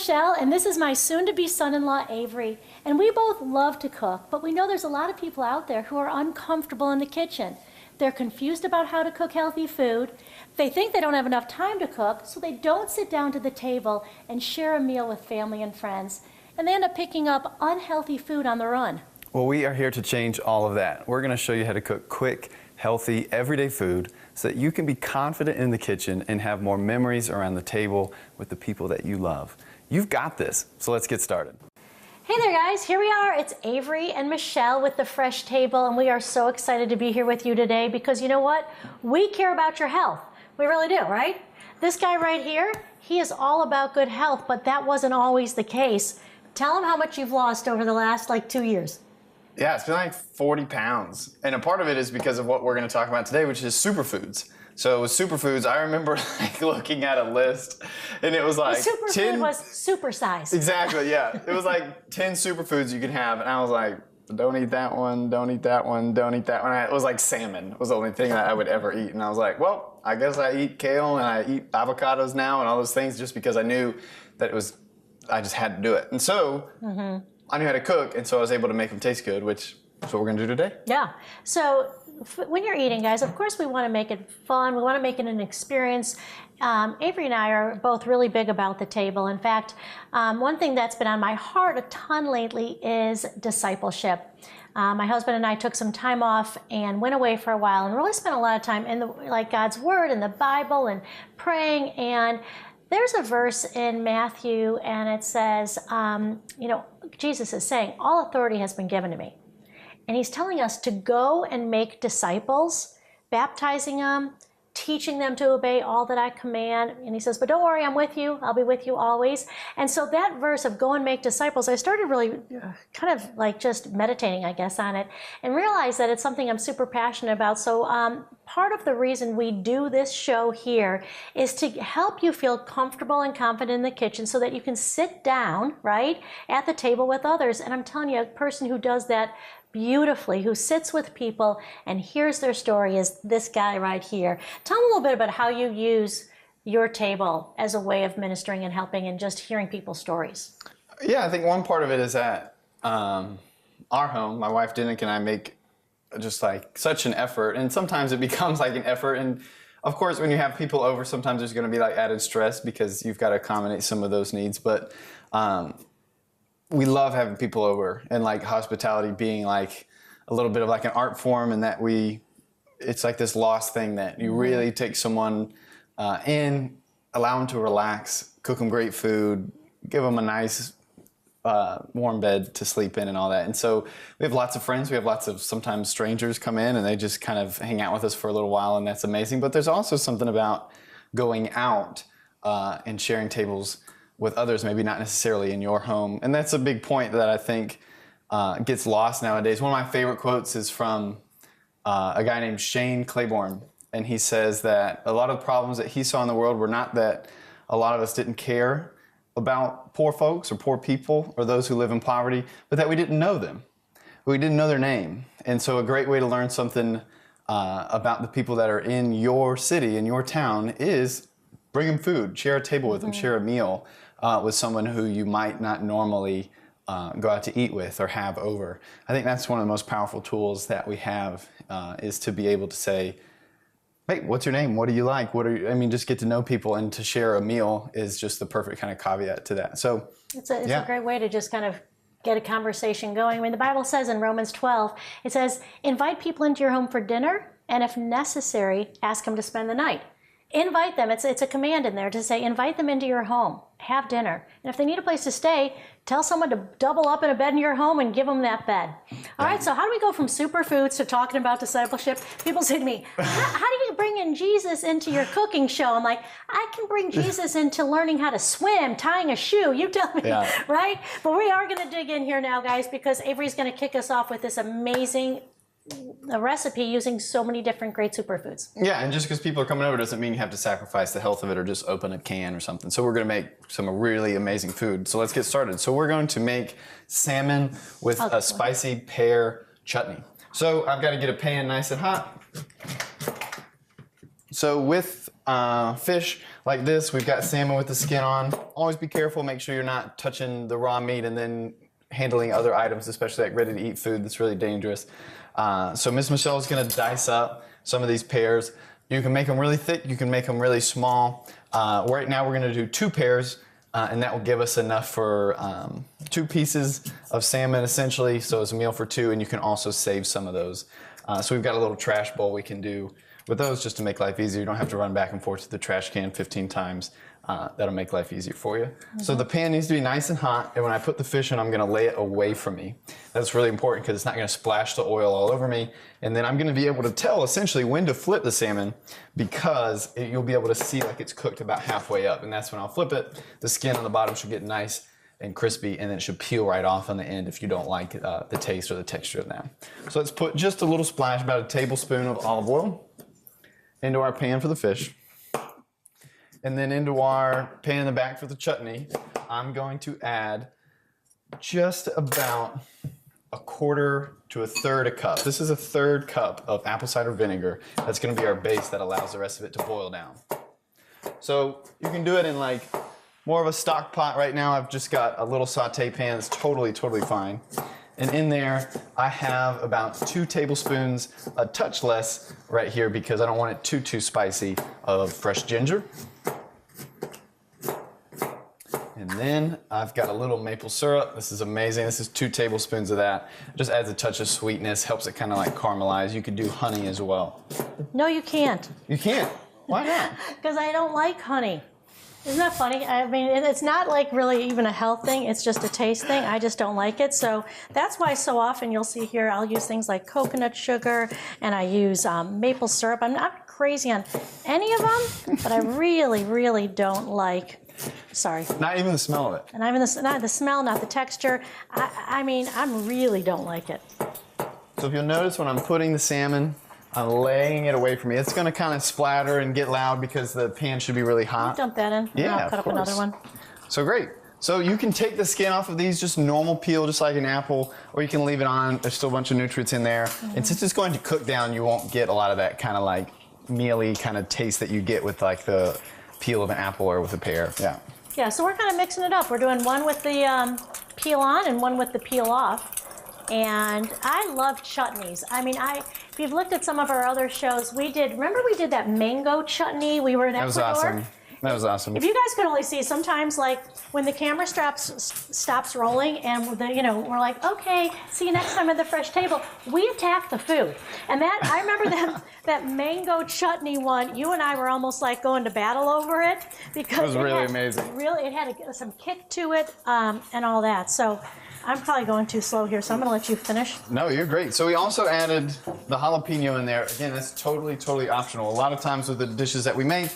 Michelle, and this is my soon-to-be son-in-law, Avery. And we both love to cook, but we know there's a lot of people out there who are uncomfortable in the kitchen. They're confused about how to cook healthy food. They think they don't have enough time to cook, so they don't sit down to the table and share a meal with family and friends. And they end up picking up unhealthy food on the run. Well, we are here to change all of that. We're going to show you how to cook quick, healthy, everyday food so that you can be confident in the kitchen and have more memories around the table with the people that you love. You've got this, so let's get started. Hey there guys, here we are. It's Avery and Michelle with The Fresh Table, and we are so excited to be here with you today because you know what? We care about your health. We really do, right? This guy right here, he is all about good health, but that wasn't always the case. Tell him how much you've lost over the last 2 years. Yeah, it's been like 40 pounds. And a part of it is because of what we're going to talk about today, which is superfoods. So with superfoods, I remember looking at a list and it was like the superfood 10 was supersized. Exactly, yeah. It was like 10 superfoods you can have. And I was like, don't eat that one, don't eat that one, don't eat that one. It was like salmon was the only thing that I would ever eat. And I was like, well, I guess I eat kale and I eat avocados now and all those things just because I knew that I just had to do it. And so I knew how to cook, and so I was able to make them taste good, which is what we're going to do today. Yeah. So when you're eating, guys, of course we want to make it fun. We want to make it an experience. Avery and I are both really big about the table. In fact, one thing that's been on my heart a ton lately is discipleship. My husband and I took some time off and went away for a while and really spent a lot of time in God's Word and the Bible and praying. And there's a verse in Matthew, and it says, Jesus is saying, all authority has been given to me. And he's telling us to go and make disciples, baptizing them, teaching them to obey all that I command. And he says, but don't worry, I'm with you. I'll be with you always. And so that verse of go and make disciples, I started really kind of just meditating, I guess, on it and realized that it's something I'm super passionate about. So part of the reason we do this show here is to help you feel comfortable and confident in the kitchen so that you can sit down, right, at the table with others. And I'm telling you, a person who does that beautifully, who sits with people and hears their story is this guy right here. Tell them a little bit about how you use your table as a way of ministering and helping and just hearing people's stories. Yeah, I think one part of it is that our home, my wife Dinnick and I make just such an effort, and sometimes it becomes like an effort, and of course when you have people over sometimes there's going to be added stress because you've got to accommodate some of those needs, but we love having people over and hospitality being a little bit of an art form, and that it's this lost thing that you really take someone in, allow them to relax, cook them great food, give them a nice warm bed to sleep in and all that. And so we have lots of friends. We have lots of sometimes strangers come in and they just kind of hang out with us for a little while, and that's amazing. But there's also something about going out and sharing tables with others, maybe not necessarily in your home. And that's a big point that I think gets lost nowadays. One of my favorite quotes is from a guy named Shane Claiborne. And he says that a lot of the problems that he saw in the world were not that a lot of us didn't care about poor folks or poor people or those who live in poverty, but that we didn't know them. We didn't know their name. And so a great way to learn something about the people that are in your city, in your town, is bring them food, share a table with them, share a meal with someone who you might not normally go out to eat with or have over. I think that's one of the most powerful tools that we have is to be able to say, hey, what's your name? What do you like? Just get to know people, and to share a meal is just the perfect kind of caveat to that. So it's a great way to just kind of get a conversation going. The Bible says in Romans 12, it says, invite people into your home for dinner, and if necessary, ask them to spend the night. Invite them. It's a command in there to say, invite them into your home, have dinner. And if they need a place to stay, tell someone to double up in a bed in your home and give them that bed. All right, so how do we go from superfoods to talking about discipleship? People say to me, how do you bring in Jesus into your cooking show? I'm like, I can bring Jesus into learning how to swim, tying a shoe. You tell me, right? But we are going to dig in here now, guys, because Avery's going to kick us off with this amazing recipe using so many different great superfoods. Yeah, and just because people are coming over doesn't mean you have to sacrifice the health of it or just open a can or something. So we're going to make some really amazing food. So let's get started. So we're going to make salmon with a spicy pear chutney. So I've got to get a pan nice and hot. So with fish like this. We've got salmon with the skin on. Always be careful. Make sure you're not touching the raw meat and then handling other items, especially like ready-to-eat food. That's really dangerous. So Miss Michelle is going to dice up some of these pears. You can make them really thick. You can make them really small. Right now we're going to do 2 pears. And that will give us enough for 2 pieces of salmon, essentially. So it's a meal for 2, and you can also save some of those. So we've got a little trash bowl we can do with those just to make life easier. You don't have to run back and forth to the trash can 15 times. That'll make life easier for you. So the pan needs to be nice and hot, and when I put the fish in, I'm going to lay it away from me. That's really important because it's not going to splash the oil all over me. And then I'm going to be able to tell essentially when to flip the salmon because you'll be able to see like it's cooked about halfway up, and that's when I'll flip it. The skin on the bottom should get nice and crispy, and then it should peel right off on the end if you don't like the taste or the texture of that. So let's put just a little splash, about a tablespoon of olive oil into our pan for the fish. And then into our pan in the back for the chutney, I'm going to add just about 1/4 to 1/3 a cup. This is 1/3 cup of apple cider vinegar. That's going to be our base that allows the rest of it to boil down. So you can do it in like more of a stock pot. Right now I've just got a little saute pan. It's totally fine. And in there, I have about 2 tablespoons, a touch less right here because I don't want it too spicy, of fresh ginger. And then I've got a little maple syrup. This is amazing. This is 2 tablespoons of that. Just adds a touch of sweetness, helps it kind of like caramelize. You could do honey as well. No, you can't. You can't? Why not? Because I don't like honey. Isn't that funny? I mean, it's not like really even a health thing. It's just a taste thing. I just don't like it. So that's why so often you'll see here I'll use things like coconut sugar and I use maple syrup. I'm not crazy on any of them, but I really don't like. Sorry. Not even the smell of it. And not the smell, not the texture. I mean, I really don't like it. So if you'll notice when I'm putting the salmon, I'm laying it away from me. It's going to kind of splatter and get loud because the pan should be really hot. Dump that in. Yeah, and I'll cut up another one. So great. So you can take the skin off of these, just normal peel, just like an apple, or you can leave it on. There's still a bunch of nutrients in there. And since it's going to cook down, you won't get a lot of that kind of like mealy kind of taste that you get with like the peel of an apple or with a pear. Yeah. Yeah, so we're kind of mixing it up. We're doing one with the peel on and one with the peel off. And I love chutneys. I mean, if you've looked at some of our other shows, remember we did that mango chutney? We were in Ecuador. That was awesome. That was awesome. If you guys could only see, sometimes like when the camera stops rolling and we're like, okay, see you next time at the fresh table, we attack the food. And I remember that mango chutney one, you and I were almost like going to battle over it because it was really amazing. It had some kick to it and all that. So I'm probably going too slow here, so I'm going to let you finish. No, you're great. So we also added the jalapeno in there. Again, that's totally optional. A lot of times with the dishes that we make,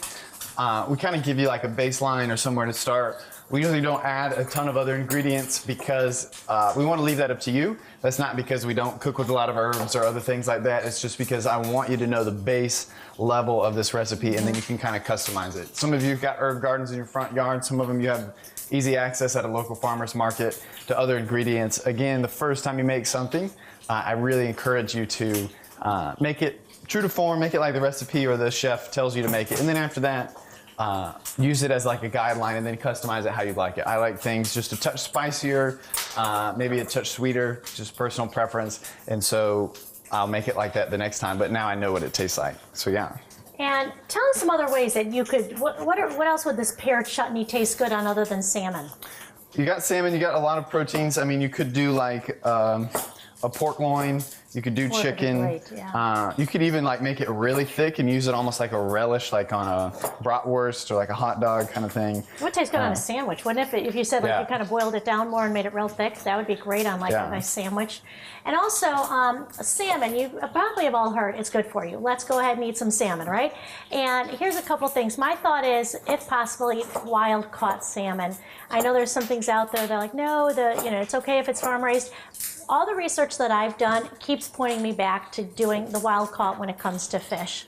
we kind of give you like a baseline or somewhere to start. We usually don't add a ton of other ingredients because we want to leave that up to you. That's not because we don't cook with a lot of herbs or other things like that. It's just because I want you to know the base level of this recipe, and then you can kind of customize it. Some of you have got herb gardens in your front yard. Some of them you have easy access at a local farmer's market to other ingredients. Again, the first time you make something, I really encourage you to make it true to form, make it like the recipe or the chef tells you to make it. And then after that, use it as like a guideline and then customize it how you'd like it. I like things just a touch spicier, maybe a touch sweeter, just personal preference. And so I'll make it like that the next time, but now I know what it tastes like. So yeah. And tell us some other ways that you could, what else would this pear chutney taste good on other than salmon? You got salmon, you got a lot of proteins. I mean, you could do like a pork loin. You could do chicken. Great, yeah. You could even like make it really thick and use it almost like a relish, like on a bratwurst or like a hot dog kind of thing. It would taste good on a sandwich, wouldn't it? If you said like you kind of boiled it down more and made it real thick, that would be great on like a nice sandwich. And also salmon, you probably have all heard it's good for you. Let's go ahead and eat some salmon, right? And here's a couple things. My thought is, if possible, eat wild caught salmon. I know there's some things out there that are like, no, it's okay if it's farm raised. all the research that I've done keeps pointing me back to doing the wild caught when it comes to fish.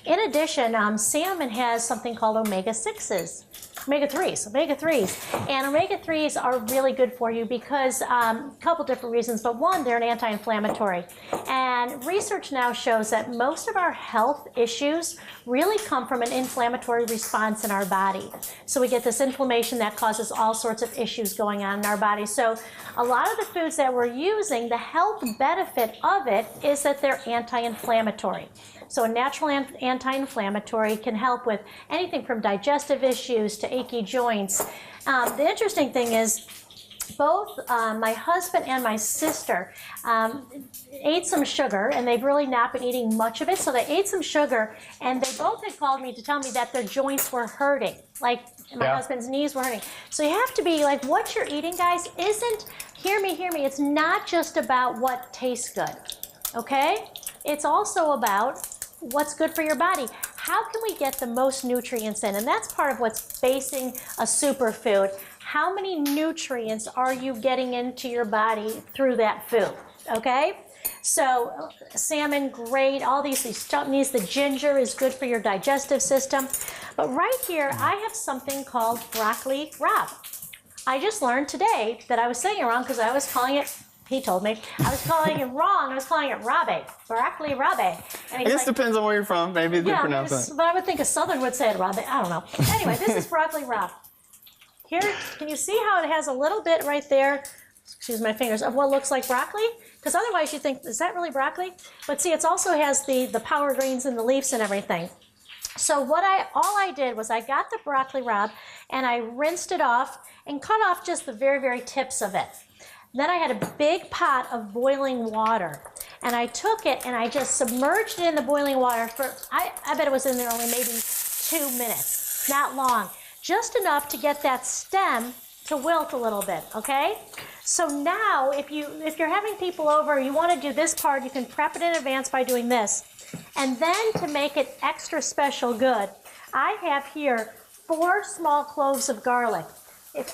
In addition, salmon has something called omega-6s. Omega-3s. And omega-3s are really good for you because a couple different reasons, but one, they're an anti-inflammatory. And research now shows that most of our health issues really come from an inflammatory response in our body. So we get this inflammation that causes all sorts of issues going on in our body. So a lot of the foods that we're using, the health benefit of it is that they're anti-inflammatory. So a natural anti-inflammatory can help with anything from digestive issues to achy joints. The interesting thing is both my husband and my sister ate some sugar, and they've really not been eating much of it. So they ate some sugar, and they both had called me to tell me that their joints were hurting. Like my husband's knees were hurting. So you have to be like, what you're eating, guys, isn't, hear me, it's not just about what tastes good, okay? It's also about what's good for your body. How can we get the most nutrients in? And that's part of what's basing a superfood. How many nutrients are you getting into your body through that food, okay? So salmon, great, all these chutneys, the ginger is good for your digestive system. But right here, I have something called broccoli rabe. I just learned today that I was saying it wrong because I was calling it, he told me, I was calling it wrong. I was calling it rabe, broccoli rabe. And I guess depends on where you're from. Maybe they pronounce it. But I would think a Southern would say it rabe. I don't know. Anyway, this is broccoli rabe. Here, can you see how it has a little bit right there, excuse my fingers, of what looks like broccoli? Because otherwise you think, is that really broccoli? But see, it also has the power greens and the leaves and everything. So all I did was I got the broccoli rabe and I rinsed it off and cut off just the very, very tips of it. Then I had a big pot of boiling water, and I took it and I just submerged it in the boiling water for, I bet it was in there only maybe 2 minutes, not long. Just enough to get that stem to wilt a little bit, okay? So now, if you're having people over, you want to do this part, you can prep it in advance by doing this. And then to make it extra special good, I have here 4 small cloves of garlic.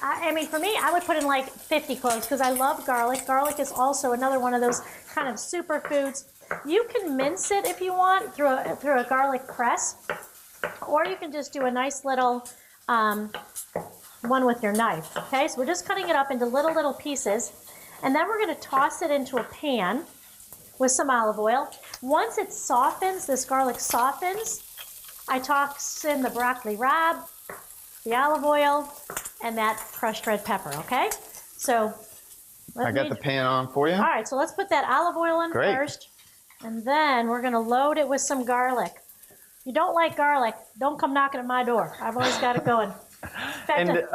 I mean, for me, I would put in like 50 cloves because I love garlic. Garlic is also another one of those kind of superfoods. You can mince it if you want through a garlic press, or you can just do a nice little one with your knife. Okay, so we're just cutting it up into little pieces, and then we're going to toss it into a pan with some olive oil. Once it softens, this garlic softens, I toss in the broccoli rabe, the olive oil, and that crushed red pepper, okay? So I got the pan on for you. All right, so let's put that olive oil in first, and then we're gonna load it with some garlic. If you don't like garlic, don't come knocking at my door. I've always got it going. And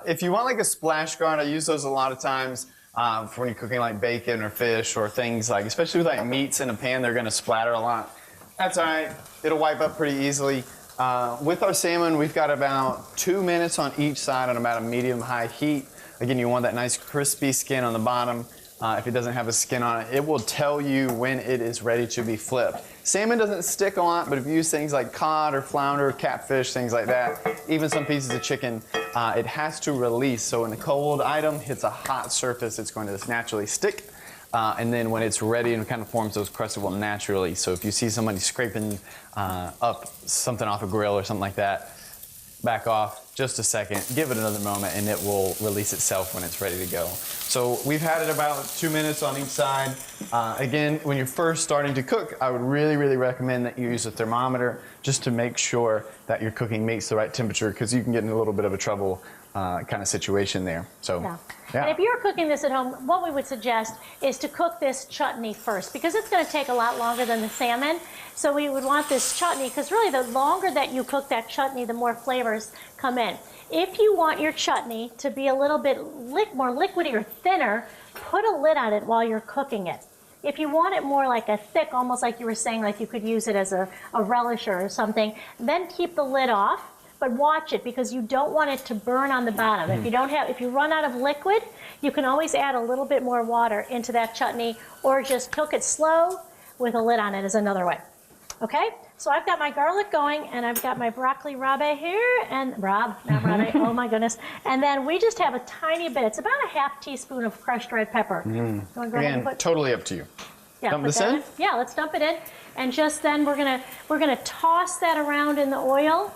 if you want like a splash guard, I use those a lot of times for when you're cooking like bacon or fish or things like, especially with like meats in a pan, they're gonna splatter a lot. That's all right, it'll wipe up pretty easily. With our salmon, we've got about 2 minutes on each side on about a medium-high heat. Again, you want that nice crispy skin on the bottom. If it doesn't have a skin on it, it will tell you when it is ready to be flipped. Salmon doesn't stick a lot, but if you use things like cod or flounder, catfish, things like that, even some pieces of chicken, it has to release. So when a cold item hits a hot surface, it's going to just naturally stick. And then when it's ready and kind of forms those crusts, it will naturally. So if you see somebody scraping up something off a grill or something like that, back off just a second, give it another moment, and it will release itself when it's ready to go. So we've had it about 2 minutes on each side. Again, when you're first starting to cook, I would really, really recommend that you use a thermometer just to make sure that your cooking makes the right temperature, because you can get in a little bit of a trouble kind of situation there. So, yeah. And if you're cooking this at home, what we would suggest is to cook this chutney first, because it's going to take a lot longer than the salmon. So we would want this chutney, because really the longer that you cook that chutney, the more flavors come in. If you want your chutney to be a little bit more liquidy or thinner, put a lid on it while you're cooking it. If you want it more like a thick, almost like you were saying, like you could use it as a relisher or something, then keep the lid off. But watch it, because you don't want it to burn on the bottom. If you run out of liquid, you can always add a little bit more water into that chutney, or just cook it slow with a lid on it is another way. Okay? So I've got my garlic going, and I've got my broccoli rabe here, and not rabe, oh my goodness. And then we just have a tiny bit, it's about a half teaspoon of crushed red pepper. You wanna go ahead and Again, put, totally up to you. yeah, dump put this that in? Yeah, let's dump it in. And just then we're gonna toss that around in the oil.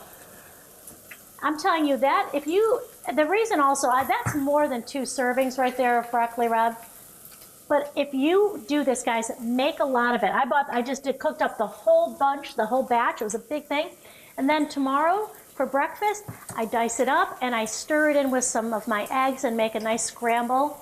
I'm telling you that the reason also, that's more than 2 servings right there of broccoli rabe. But if you do this, guys, make a lot of it. I just cooked up the whole bunch, the whole batch. It was a big thing. And then tomorrow for breakfast, I dice it up and I stir it in with some of my eggs and make a nice scramble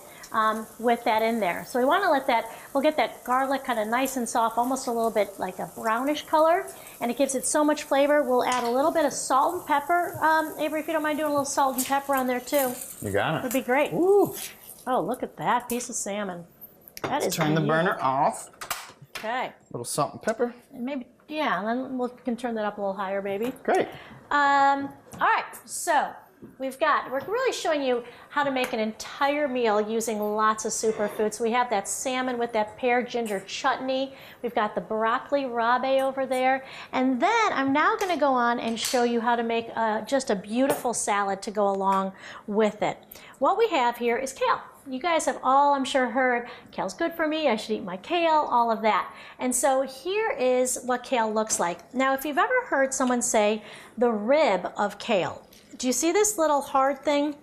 with that in there. So we want to we'll get that garlic kind of nice and soft, almost a little bit like a brownish color. And it gives it so much flavor. We'll add a little bit of salt and pepper. Avery, if you don't mind doing a little salt and pepper on there too. You got it. Would be great. Ooh. Oh, look at that piece of salmon. That is Turn the beautiful. burner off. Okay. A little salt and pepper. And maybe, yeah, and then we can turn that up a little higher, maybe. Great. All right, so we're really showing you how to make an entire meal using lots of superfoods. We have that salmon with that pear ginger chutney. We've got the broccoli rabe over there. And then I'm now going to go on and show you how to make just a beautiful salad to go along with it. What we have here is kale. You guys have all, I'm sure, heard, kale's good for me, I should eat my kale, all of that. And so here is what kale looks like. Now, if you've ever heard someone say the rib of kale, do you see this little hard thing?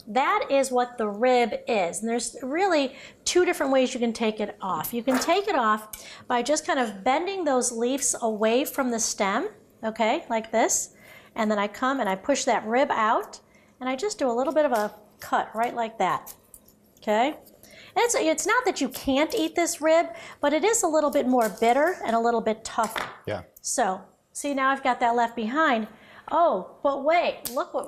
That is what the rib is. And there's really 2 different ways you can take it off. You can take it off by just kind of bending those leaves away from the stem, okay, like this. And then I come and I push that rib out, and I just do a little bit of a cut right like that. Okay, and it's not that you can't eat this rib, but it is a little bit more bitter and a little bit tougher. Yeah. So, see, now I've got that left behind. Oh, but wait, look what,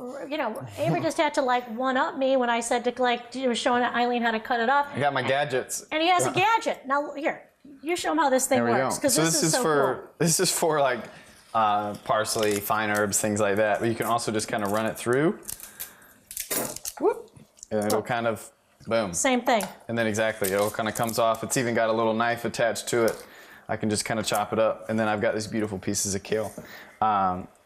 Avery just had to one-up me when I said he was showing Eileen how to cut it off. I got my gadgets. And he has a gadget. Now, here, you show him how this thing There we works. go. Because So this is so cool. This is for parsley, fine herbs, things like that. But you can also just kind of run it through. Whoop. And it'll kind of, boom. Same thing. And then exactly, it all kind of comes off. It's even got a little knife attached to it. I can just kind of chop it up. And then I've got these beautiful pieces of kale.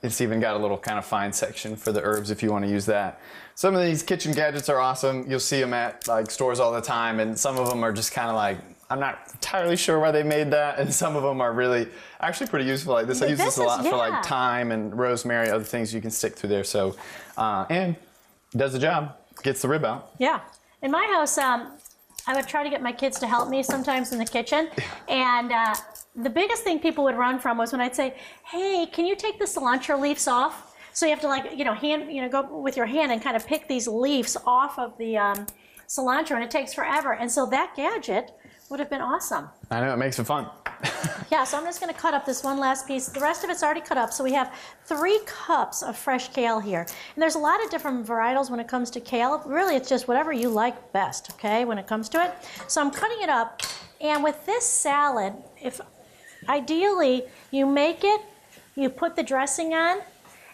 It's even got a little kind of fine section for the herbs if you want to use that. Some of these kitchen gadgets are awesome. You'll see them at stores all the time. And some of them are just kind of I'm not entirely sure why they made that. And some of them are really actually pretty useful like this. I use this a lot for thyme and rosemary, other things you can stick through there. So, and does the job, gets the rib out. Yeah. In my house, I would try to get my kids to help me sometimes in the kitchen. And the biggest thing people would run from was when I'd say, hey, can you take the cilantro leaves off? So you have to go with your hand and kind of pick these leaves off of the cilantro, and it takes forever. And so that gadget would have been awesome. I know, it makes it fun. Yeah, so I'm just going to cut up this one last piece. The rest of it's already cut up. So we have 3 cups of fresh kale here. And there's a lot of different varietals when it comes to kale. Really, it's just whatever you like best, okay, when it comes to it. So I'm cutting it up. And with this salad, ideally you make it, you put the dressing on,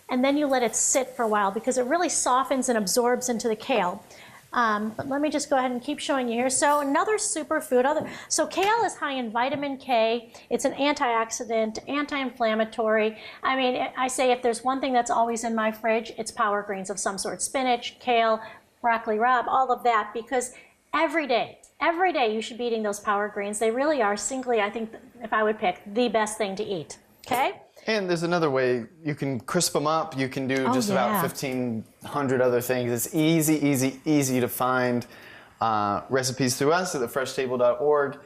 and then you let it sit for a while because it really softens and absorbs into the kale. But let me just go ahead and keep showing you here. So another superfood. So kale is high in vitamin K. It's an antioxidant, anti-inflammatory. I mean, I say if there's one thing that's always in my fridge, it's power greens of some sort. Spinach, kale, broccoli rabe, all of that. Because every day you should be eating those power greens. They really are singly, I think, if I would pick, the best thing to eat. Okay? And there's another way you can crisp them up. You can do about 1,500 other things. It's easy to find recipes through us at thefreshtable.org.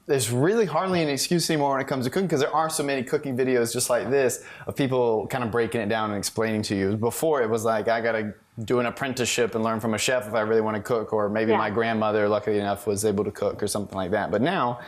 There's really hardly any excuse anymore when it comes to cooking because there are so many cooking videos just like this of people kind of breaking it down and explaining to you. Before it was I got to do an apprenticeship and learn from a chef if I really want to cook, or maybe my grandmother, luckily enough, was able to cook or something like that. But now,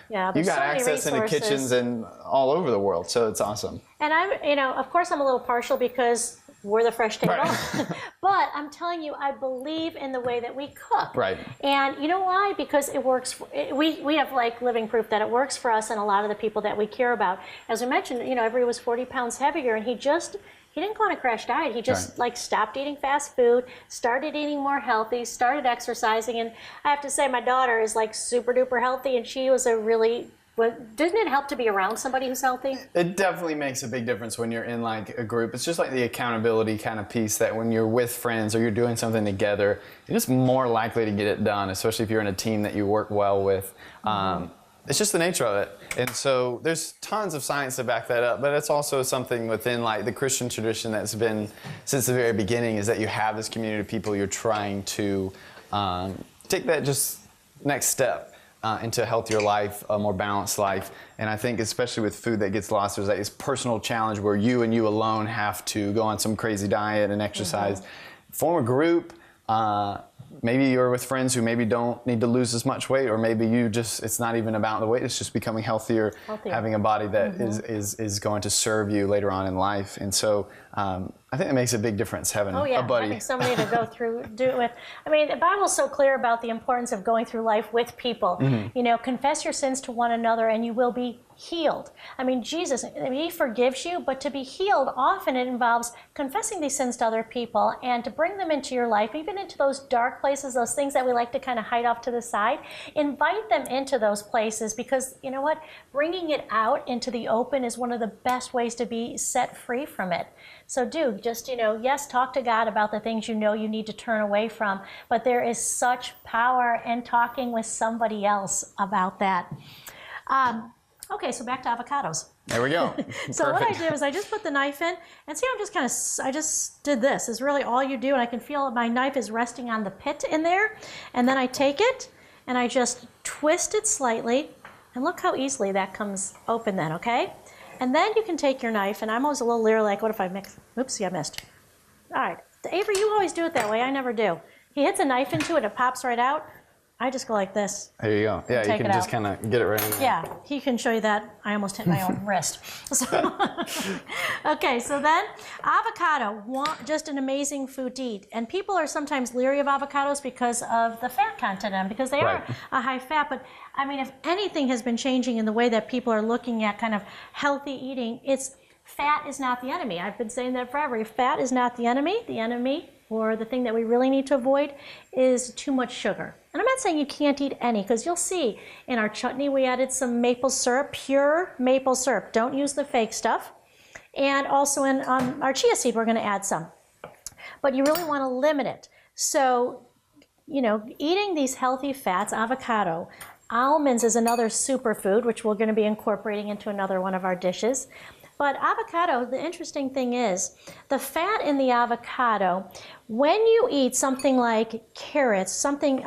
you got access into kitchens and all over the world, so it's awesome. And of course I'm a little partial because we're the Fresh Table. Right. But I'm telling you, I believe in the way that we cook. Right. And you know why? Because it works. We have living proof that it works for us and a lot of the people that we care about. As we mentioned, Avery was 40 pounds heavier, and he didn't go on a crash diet. He just stopped eating fast food, started eating more healthy, started exercising. And I have to say my daughter is super duper healthy, and she was a really Didn't it help to be around somebody who's healthy? It definitely makes a big difference when you're in like a group. It's just like the accountability kind of piece that when you're with friends or you're doing something together, you're just more likely to get it done, especially if you're in a team that you work well with. It's just the nature of it. And so there's tons of science to back that up, but it's also something within like the Christian tradition that's been since the very beginning, is that you have this community of people you're trying to take that just next step into a healthier life, a more balanced life. And I think especially with food that gets lost, there's like this personal challenge where you and you alone have to go on some crazy diet and exercise. Form a group. Maybe you're with friends who maybe don't need to lose as much weight, or maybe you just, it's not even about the weight, it's just becoming healthier. Having a body that is going to serve you later on in life. And so I think it makes a big difference having a buddy. Having somebody to go through, do it with. I mean, the Bible's so clear about the importance of going through life with people. You know, confess your sins to one another and you will be healed. I mean, Jesus, he forgives you, but to be healed, often it involves confessing these sins to other people and to bring them into your life, even into those dark places, those things that we like to kind of hide off to the side. Invite them into those places, because you know what? Bringing it out into the open is one of the best ways to be set free from it. So just, yes, talk to God about the things you know you need to turn away from, but there is such power in talking with somebody else about that. Okay, so back to avocados. There we go. So what I did was I just put the knife in, and see, I just did this. Is really all you do, and I can feel my knife is resting on the pit in there, and then I take it and I just twist it slightly, and look how easily that comes open then, okay? And then you can take your knife, and I'm always a little leery, like, what if I mix? Oopsie, I missed. All right, Avery, you always do it that way. I never do. He hits a knife into it, it pops right out. I just go like this. There you go. Yeah, you can just kind of get it right in there. Yeah, he can show you that. I almost hit my own wrist. So, okay, so then avocado, just an amazing food to eat. And people are sometimes leery of avocados because of the fat content in them, because they are a high fat. But I mean, if anything has been changing in the way that people are looking at kind of healthy eating, it's fat is not the enemy. I've been saying that forever. Fat is not the enemy. The enemy, or the thing that we really need to avoid, is too much sugar. And I'm not saying you can't eat any, because you'll see in our chutney we added some maple syrup, pure maple syrup. Don't use the fake stuff. And also in our chia seed we're going to add some. But you really want to limit it. So, eating these healthy fats, avocado, almonds is another superfood, which we're going to be incorporating into another one of our dishes. But avocado, the interesting thing is, the fat in the avocado, when you eat something like carrots, something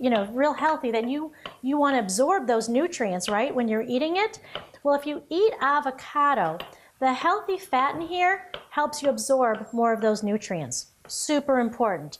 real healthy, then you want to absorb those nutrients, right, when you're eating it. Well, if you eat avocado, the healthy fat in here helps you absorb more of those nutrients. Super important.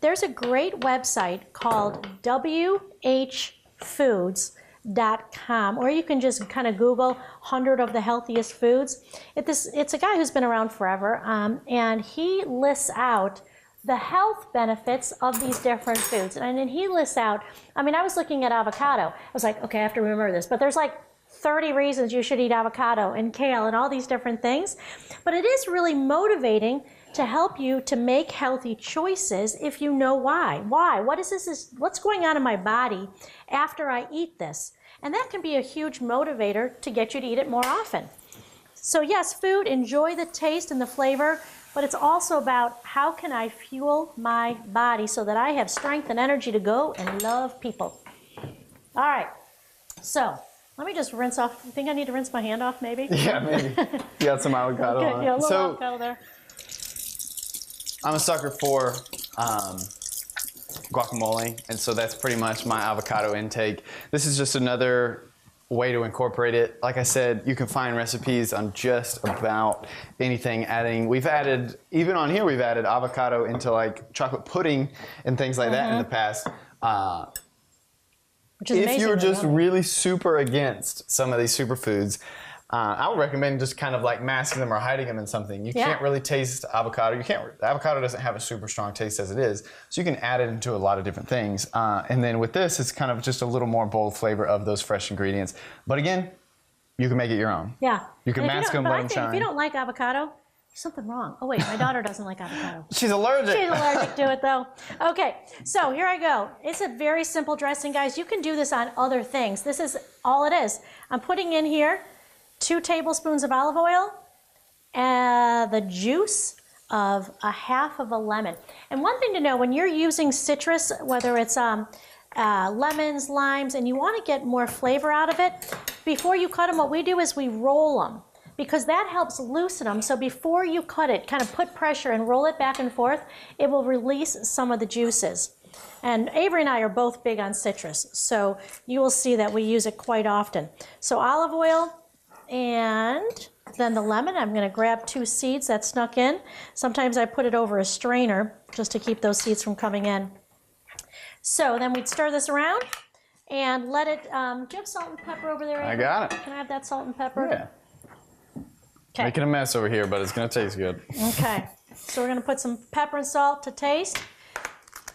There's a great website called WHFoods.com, or you can just kind of Google 100 of the healthiest foods. It's a guy who's been around forever, and he lists out the health benefits of these different foods. And then he lists out, I was looking at avocado. I was like, okay, I have to remember this, but there's like 30 reasons you should eat avocado and kale and all these different things. But it is really motivating to help you to make healthy choices if you know why. Why? What's going on in my body after I eat this? And that can be a huge motivator to get you to eat it more often. So yes, food, enjoy the taste and the flavor, but it's also about how can I fuel my body so that I have strength and energy to go and love people. All right, so let me just rinse off. You think I need to rinse my hand off maybe? Yeah, maybe. You got some avocado on it. Yeah, a little avocado there. I'm a sucker for guacamole, and so that's pretty much my avocado intake. This is just another way to incorporate it. Like I said, you can find recipes on just about anything. We've added, even on here, we've added avocado into like chocolate pudding and things like that in the past. Which is if you're just really super against some of these superfoods, I would recommend just kind of like masking them or hiding them in something. You can't really taste avocado. Avocado doesn't have a super strong taste as it is, so you can add it into a lot of different things. And then with this, it's kind of just a little more bold flavor of those fresh ingredients. But again, you can make it your own. Yeah. You can mask them, let them shine. If you don't like avocado, something wrong. Oh wait, my daughter doesn't like avocado. She's allergic. She's allergic to it though. Okay, so here I go. It's a very simple dressing, guys. You can do this on other things. This is all it is. I'm putting in here 2 tablespoons of olive oil and the juice of a half of a lemon. And one thing to know, when you're using citrus, whether it's lemons, limes, and you want to get more flavor out of it, before you cut them, what we do is we roll them, because that helps loosen them. So before you cut it, kind of put pressure and roll it back and forth, it will release some of the juices. And Avery and I are both big on citrus, so you will see that we use it quite often. So olive oil, and then the lemon. I'm going to grab 2 seeds that snuck in. Sometimes I put it over a strainer just to keep those seeds from coming in. So then we'd stir this around and let it, do you have salt and pepper over there? I Avery? got it. Can I have that salt and pepper? Yeah. Okay. Making a mess over here, but it's going to taste good. Okay. So we're going to put some pepper and salt to taste.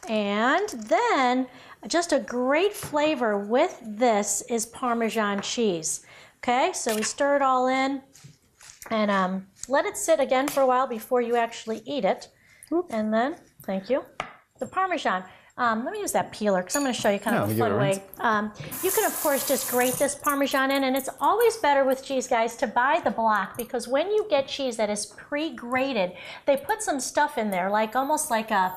And then just a great flavor with this is Parmesan cheese. Okay, so we stir it all in and let it sit again for a while before you actually eat it. And then, thank you, the Parmesan. Let me use that peeler because I'm going to show you kind of a fun way. You can, of course, just grate this Parmesan in, and it's always better with cheese, guys, to buy the block, because when you get cheese that is pre-grated, they put some stuff in there, like almost like a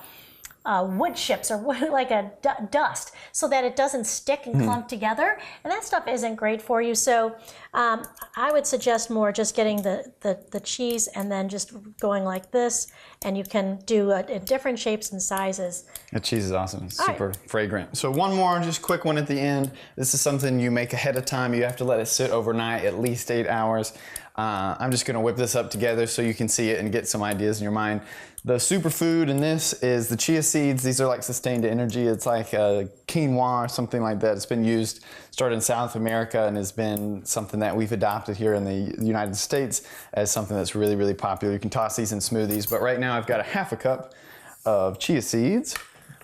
wood chips or like a dust, so that it doesn't stick and clump together, and that stuff isn't great for you. So I would suggest more just getting the cheese and then just going like this, and you can do different shapes and sizes. The cheese is awesome. It's super fragrant. So one more, just quick one at the end. This is something you make ahead of time. You have to let it sit overnight, at least 8 hours. I'm just gonna whip this up together so you can see it and get some ideas in your mind. The superfood in this is the chia seeds. These are like sustained energy. It's like quinoa or something like that. It's been used, started in South America, and has been something that we've adopted here in the United States as something that's really, really popular. You can toss these in smoothies, but right now I've got a half a cup of chia seeds.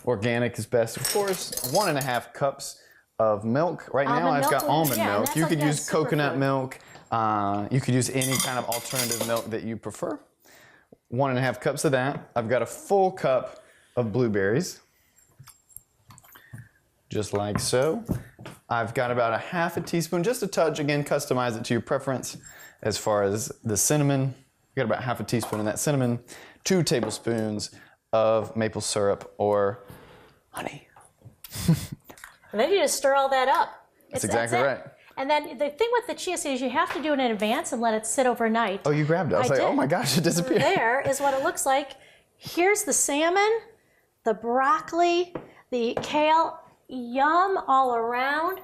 Organic is best, of course. 1.5 cups of milk. Right now I've got almond milk. You could use coconut milk. You could use any kind of alternative milk that you prefer. 1.5 cups of that. I've got a full cup of blueberries, just like so. I've got about 1/2 teaspoon, just a touch, again, customize it to your preference. As far as the cinnamon, I've got about 1/2 teaspoon of that cinnamon, 2 tablespoons of maple syrup or honey. And then you just stir all that up. That's exactly right. And then the thing with the chia seeds, you have to do it in advance and let it sit overnight. Oh, you grabbed it. I was like, oh my gosh, it disappeared. There is what it looks like. Here's the salmon, the broccoli, the kale. Yum all around.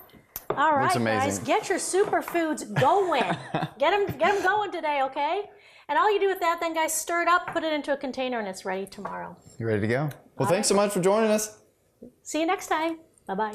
All right, guys, get your superfoods going. Get them going today, okay? And all you do with that then, guys, stir it up, put it into a container, and it's ready tomorrow. You ready to go? Well, thanks so much for joining us. See you next time. Bye-bye.